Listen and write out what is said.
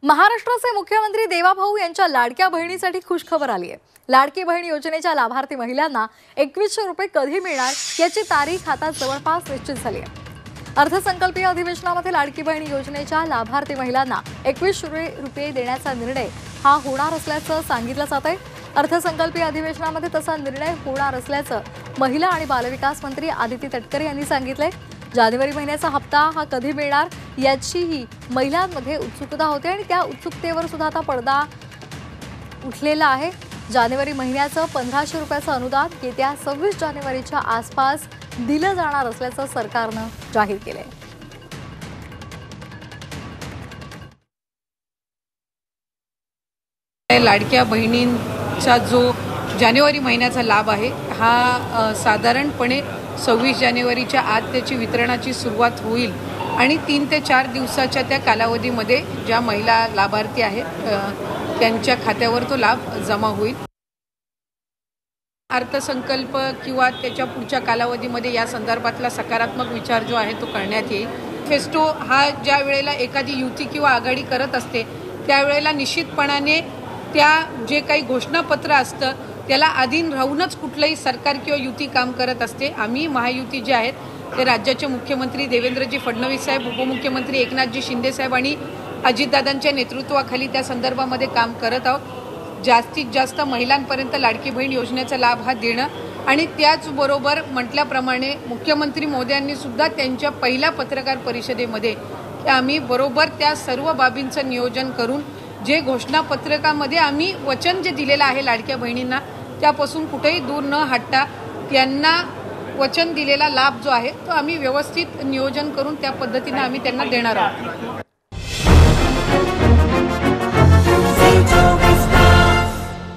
महाराष्ट्राचे मुख्यमंत्री देवाभाऊ यांच्या लाडक्या बहिणीसाठी खुशखबर आली आहे। लाडकी बहीण योजनेच्या लाभार्थी महिलांना 2100 रुपये कधी मिळणार याची तारीख आता जवळपास निश्चित झाली आहे। अर्थसंकल्पीय अधिवेशनामध्ये लाडकी बहीण योजनेच्या लाभार्थी महिलांना 2100 रुपये देण्याचा निर्णय हा होणार असल्याचं सांगितलं जात आहे। अर्थसंकल्पीय अधिवेशनामध्ये तसा निर्णय होणार असल्याचं महिला आणि बालविकास मंत्री आदिती तटकरे यांनी सांगितलंय। जानेवारी महिन्याचा हप्ता हा कधी मिळणार याचीही महिलांमध्ये उत्सुकता होती आणि त्या उत्सुकतेवर सुद्धा आता पडदा उठलेला आहे। जानेवारी महिन्याचं 1500 रुपयाचं अनुदान येत्या 26 जानेवारीच्या आसपास दिलं जाणार असल्याचं सरकारनं जाहीर केलंय। लाडक्या बहिणींचा जो जानेवारी महिन्याचा लाभ आहे हा साधारणपणे 26 जानेवारीच्या आत त्याची वितरणाची सुरुवात होईल आणि 3 ते 4 दिवसाच्या त्या कालावधीमध्ये ज्या महिला लाभार्थी आहेत त्यांच्या खात्यावर तो लाभ जमा होईल। अर्थसंकल्प किंवा त्याच्या पुढच्या कालावधीमध्ये या संदर्भातला सकारात्मक विचार जो आहे तो करण्यात येईल। फेस्टो हा ज्या वेळेला एखादी युती किंवा आघाडी करत असते त्यावेळेला निश्चितपणाने त्या जे काही घोषणापत्र असतं त्याला अधीन राहूनच कुठलंही सरकार किंवा युती काम करत असते। आम्ही महायुती जे आहेत ते राज्याचे मुख्यमंत्री देवेंद्रजी फडणवीस साहेब, उपमुख्यमंत्री एकनाथजी शिंदे साहेब आणि अजितदादांच्या नेतृत्वाखाली त्या संदर्भामध्ये काम करत आहोत। जास्तीत जास्त महिलांपर्यंत लाडकी बहीण योजनेचा लाभ हा देणं आणि त्याचबरोबर म्हटल्याप्रमाणे मुख्यमंत्री मोदयांनी सुद्धा त्यांच्या पहिल्या पत्रकार परिषदेमध्ये आम्ही बरोबर त्या सर्व बाबींचं नियोजन करून जे घोषणापत्रकामध्ये आम्ही वचन जे दिलेलं आहे लाडक्या बहिणींना त्यापासून कुठेही दूर न हटता त्यांना वचन दिलेला लाभ जो आहे तो आम्ही व्यवस्थित नियोजन करून त्या पद्धतीने आम्ही त्यांना देणार आहोत।